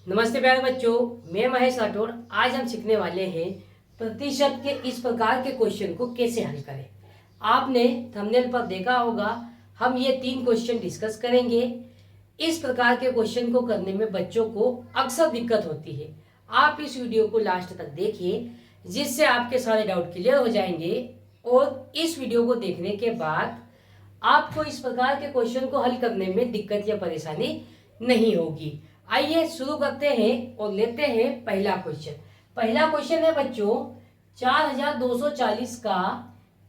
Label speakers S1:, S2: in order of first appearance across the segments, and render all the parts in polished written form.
S1: नमस्ते प्यारे बच्चों, मैं महेश राठौर। आज हम सीखने वाले हैं प्रतिशत के इस प्रकार के क्वेश्चन को कैसे हल करें। आपने थंबनेल पर देखा होगा, हम ये 3 क्वेश्चन डिस्कस करेंगे। इस प्रकार के क्वेश्चन को करने में बच्चों को अक्सर दिक्कत होती है। आप इस वीडियो को लास्ट तक देखिए, जिससे आपके सारे डाउट क्लियर हो जाएंगे और इस वीडियो को देखने के बाद आपको इस प्रकार के क्वेश्चन को हल करने में दिक्कत या परेशानी नहीं होगी। आइए शुरू करते हैं और लेते हैं पहला क्वेश्चन। पहला क्वेश्चन है बच्चों, 4240 का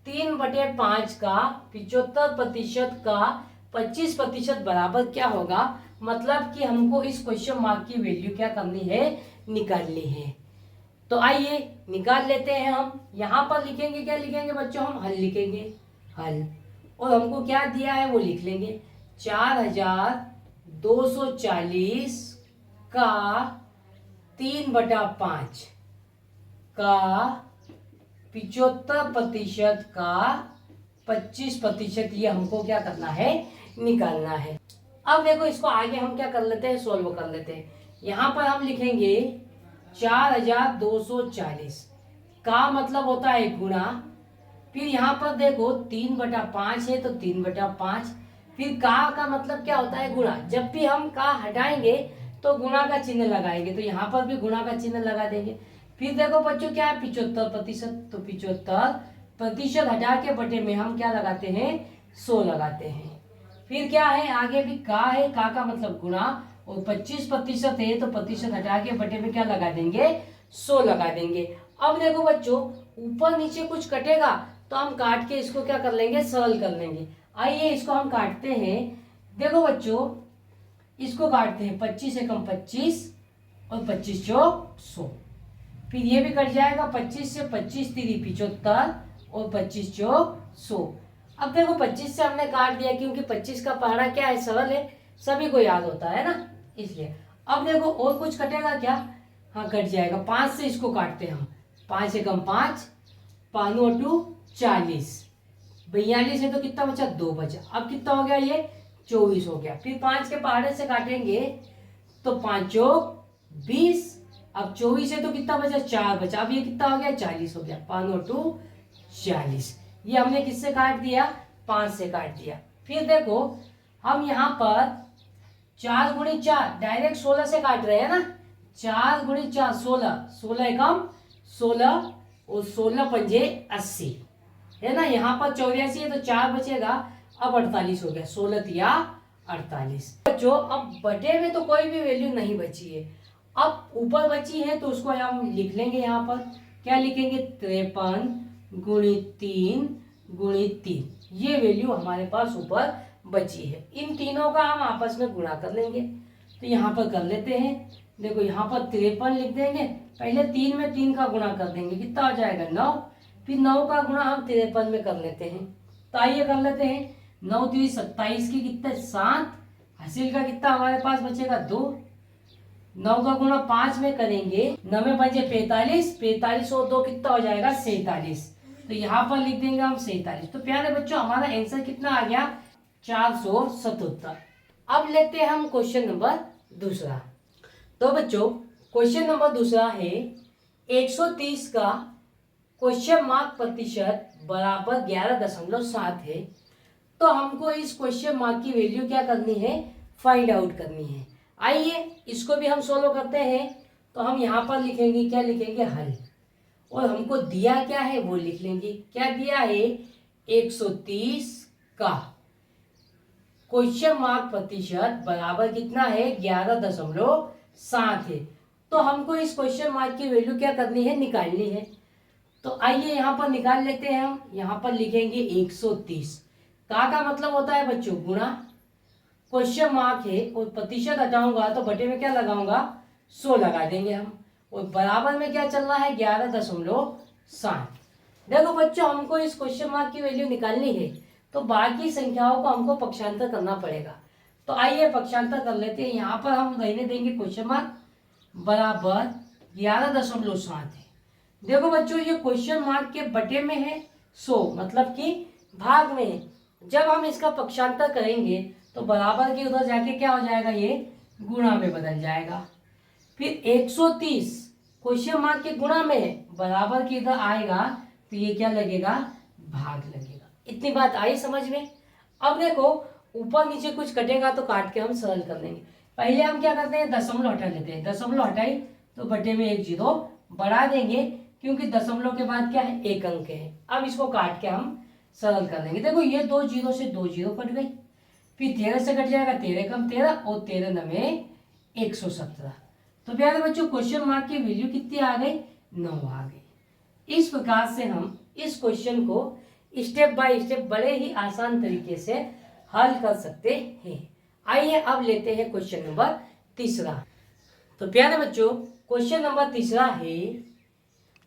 S1: 3/5 का 75% का 25% बराबर क्या होगा। मतलब कि हमको इस क्वेश्चन मार्क की वैल्यू क्या करनी है, निकालनी है। तो आइए निकाल लेते हैं। हम यहाँ पर लिखेंगे, क्या लिखेंगे बच्चों, हम हल लिखेंगे, हल। और हमको क्या दिया है वो लिख लेंगे। 4240 का 3/5 का 75% का 25%, ये हमको क्या करना है, निकालना है। अब देखो, इसको आगे हम क्या कर लेते हैं, सोल्व कर लेते हैं। यहाँ पर हम लिखेंगे 4240 का मतलब होता है गुणा। फिर यहाँ पर देखो 3/5 है तो 3/5। फिर का मतलब क्या होता है, गुणा। जब भी हम का हटाएंगे तो गुणा का चिन्ह लगाएंगे, तो यहाँ पर भी गुणा का चिन्ह लगा देंगे। फिर देखो बच्चों क्या है, 75%, तो 75% हटा के बटे में हम क्या लगाते हैं, 100 लगाते हैं। फिर क्या है, आगे भी का है, का मतलब गुणा, और 25% है तो प्रतिशत हटा के बटे में क्या लगा देंगे, 100 लगा देंगे। अब देखो बच्चों, ऊपर नीचे कुछ कटेगा तो हम काट के इसको क्या कर लेंगे, सरल कर लेंगे। आइए इसको हम काटते हैं। देखो बच्चों, इसको काटते हैं, 25 से कम 25 और 25 चौक 100। फिर ये भी कट जाएगा, 25 से 25 3 75 और 25 चौक 100। अब देखो 25 से हमने काट दिया, क्योंकि 25 का पहाड़ा क्या है, सरल है, सभी को याद होता है ना, इसलिए। अब देखो और कुछ कटेगा क्या, हाँ कट जाएगा। 5 से इसको काटते हैं हम, 5 से कम 5, 5 2 40, 42 है तो कितना बचा, 2 बचा। अब कितना हो गया, ये 24 हो गया। फिर 5 के पहाड़े से काटेंगे तो 5 चौक 20। अब 24 है तो कितना बचा, 4 बचा। अब ये कितना हो गया, 40 हो गया। 5 2 40। ये हमने किससे काट दिया, 5 से काट दिया। फिर देखो हम यहाँ पर 4 × 4 डायरेक्ट 16 से काट रहे हैं ना। 4 × 4 16, 16 एकम 16 और 16 पंजे 80 है ना। यहाँ पर 84 है तो 4 बचेगा। अब 48 हो गया, 16 तिया 48। बच्चों अब बटे में तो कोई भी वैल्यू नहीं बची है, अब ऊपर बची है तो उसको हम लिख लेंगे। यहाँ पर क्या लिखेंगे, 53 × 3 × 3, ये वैल्यू हमारे पास ऊपर बची है। इन तीनों का हम आपस में गुणा कर लेंगे। तो यहाँ पर कर लेते हैं। देखो यहाँ पर 53 लिख देंगे, पहले 3 में 3 का गुणा कर देंगे, कितना हो जाएगा, 9। फिर 9 का गुणा हम 53 में कर लेते हैं। तो आइए कर लेते हैं। 9 3 27 की कितना, 7। हासिल का कितना हमारे पास बचेगा, 2। 9 का गुणा 5 में करेंगे, 9 में 5 45, 45 और 2 कितना हो जाएगा, 47। तो यहाँ पर लिख देंगे हम 47। तो प्यारे बच्चों हमारा आंसर कितना आ गया, 477। अब लेते हैं हम क्वेश्चन नंबर दूसरा। तो बच्चों क्वेश्चन नंबर दूसरा है, 130 का क्वेश्चन मार्क प्रतिशत बराबर 11.7 है। तो हमको इस क्वेश्चन मार्क की वैल्यू क्या करनी है, फाइंड आउट करनी है। आइए इसको भी हम सोल्व करते हैं। तो हम यहाँ पर लिखेंगे, क्या लिखेंगे, हल। और हमको दिया क्या है वो लिख लेंगे। क्या दिया है, 130 का क्वेश्चन मार्क प्रतिशत बराबर कितना है, 11.7 है। तो हमको इस क्वेश्चन मार्क की वैल्यू क्या करनी है, निकालनी है। तो आइए यहाँ पर निकाल लेते हैं हम। यहाँ पर लिखेंगे 130 का मतलब होता है बच्चों गुणा, क्वेश्चन मार्क है और प्रतिशत हटाऊंगा तो बटे में क्या लगाऊंगा, 100 लगा देंगे हम। और बराबर में क्या चल रहा है, 11.7। देखो बच्चों हमको इस क्वेश्चन मार्क की वैल्यू निकालनी है, तो बाकी संख्याओं को हमको पक्षांतर करना पड़ेगा। तो आइए पक्षांतर कर लेते हैं। यहाँ पर हम रहने देंगे क्वेश्चन मार्क बराबर 11.7 है। देखो बच्चों ये क्वेश्चन मार्क के बटे में है, 100 मतलब कि भाग में है। जब हम इसका पक्षांतर करेंगे तो बराबर के उधर जाके क्या हो जाएगा, ये गुणा में बदल जाएगा। फिर 130 क्वेश्चन मार्क के गुणा में बराबर के इधर आएगा तो ये क्या लगेगा, भाग लगेगा। इतनी बात आई समझ में। अब देखो ऊपर नीचे कुछ कटेगा तो काट के हम सरल कर लेंगे। पहले हम क्या करते हैं, दशमलव हटा लेते हैं। दशमलव हटाई तो बटे में एक जीरो बढ़ा देंगे, क्योंकि दशमलव के बाद क्या है, एक अंक है। अब इसको काट के हम सरल कर लेंगे। देखो ये 2 जीरो से 2 जीरो कट गई, फिर 13 से कट जाएगा 13 कम 13 और 13 नवे 117। तो प्यारे बच्चों क्वेश्चन मार्क की वैल्यू कितनी आ गई, 9 आ गई। इस प्रकार से हम इस क्वेश्चन को स्टेप बाय स्टेप बड़े ही आसान तरीके से हल कर सकते हैं। आइए अब लेते हैं क्वेश्चन नंबर तीसरा। तो प्यारे बच्चों क्वेश्चन नंबर तीसरा है,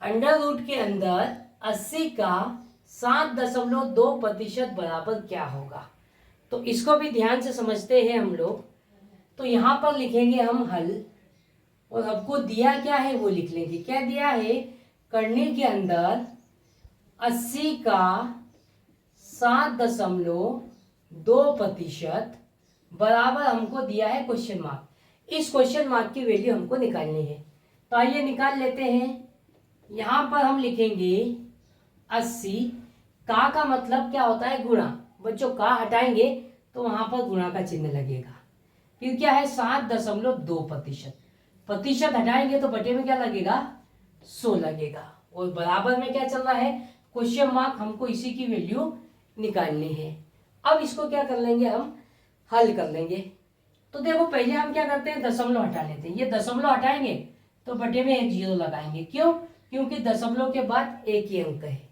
S1: अंडर रूट के अंदर 80 का 7.2% बराबर क्या होगा। तो इसको भी ध्यान से समझते हैं हम लोग। तो यहाँ पर लिखेंगे हम हल, और हमको दिया क्या है वो लिख लेंगे। क्या दिया है, करनी के अंदर 80 का 7.2% बराबर हमको दिया है क्वेश्चन मार्क। इस क्वेश्चन मार्क की वैल्यू हमको निकालनी है। तो आइए निकाल लेते हैं। यहाँ पर हम लिखेंगे 80 का मतलब क्या होता है, गुणा। बच्चों का हटाएंगे तो वहां पर गुणा का चिन्ह लगेगा। फिर क्या है 7.2%, प्रतिशत हटाएंगे तो बटे में क्या लगेगा, 100 लगेगा। और बराबर में क्या चल रहा है, क्वेश्चन मार्क। हमको इसी की वैल्यू निकालनी है। अब इसको क्या कर लेंगे, हम हल कर लेंगे। तो देखो पहले हम क्या करते हैं, दशमलव हटा लेते हैं। ये दशमलव हटाएंगे तो बटे में एक जीरो लगाएंगे। क्यों, क्योंकि दशमलव के बाद एक ही अंक है।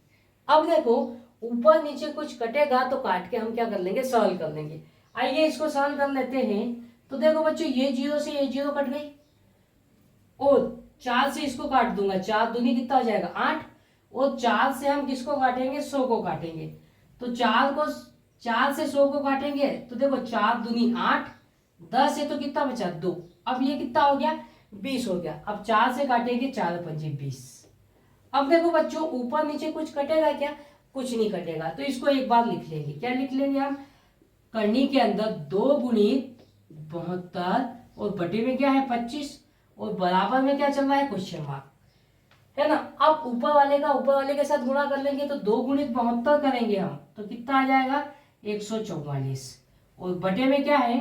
S1: अब देखो ऊपर नीचे कुछ कटेगा तो काट के हम क्या कर लेंगे, सरल कर लेंगे। आइए इसको सरल कर लेते हैं। तो देखो बच्चों ये जीरो से ये जीरो कट गई, और 4 से इसको काट दूंगा, 4 दूनी कितना हो जाएगा 8, और 4 से हम किसको काटेंगे, 100 को काटेंगे। तो 4 से 100 को काटेंगे तो देखो 4 दूनी 8, 10 है तो कितना बचा 2। अब ये कितना हो गया, 20 हो गया। अब 4 से काटेंगे, 4 पंजे 20। अब देखो बच्चों ऊपर नीचे कुछ कटेगा क्या, कुछ नहीं कटेगा। तो इसको एक बार लिख लेंगे। क्या लिख लेंगे हम, करनी के अंदर 2 गुणित 72 और बटे में क्या है 25, और बराबर में क्या चल रहा है, क्वेश्चन मार्क, है ना। अब ऊपर वाले का ऊपर वाले के साथ गुणा कर लेंगे तो 2 गुणित 72 करेंगे हम, तो कितना आ जाएगा 144, और बटे में क्या है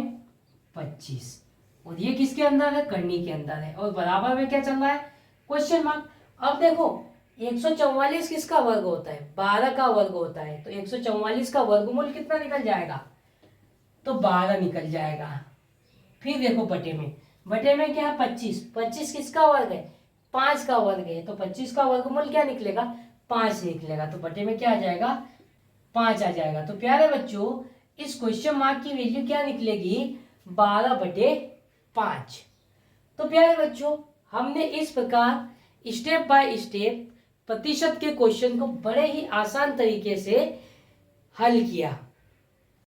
S1: 25, और ये किसके अंदर है, करनी के अंदर है, और बराबर में क्या चल रहा है, क्वेश्चन मार्क। अब देखो 144 किसका वर्ग होता है, 12 का वर्ग होता है। तो 144 का वर्गमूल कितना निकल जाएगा, तो 12 निकल जाएगा। फिर देखो बटे में क्या है 25, 25 किसका वर्ग है, 5 का वर्ग है। तो 25 का वर्गमूल क्या निकलेगा, 5 निकलेगा। तो बटे में क्या आ जाएगा, 5 आ जाएगा। तो प्यारे बच्चों इस क्वेश्चन मार्क की वैल्यू क्या निकलेगी, 12/5। तो प्यारे बच्चों हमने इस प्रकार स्टेप बाय स्टेप प्रतिशत के क्वेश्चन को बड़े ही आसान तरीके से हल किया।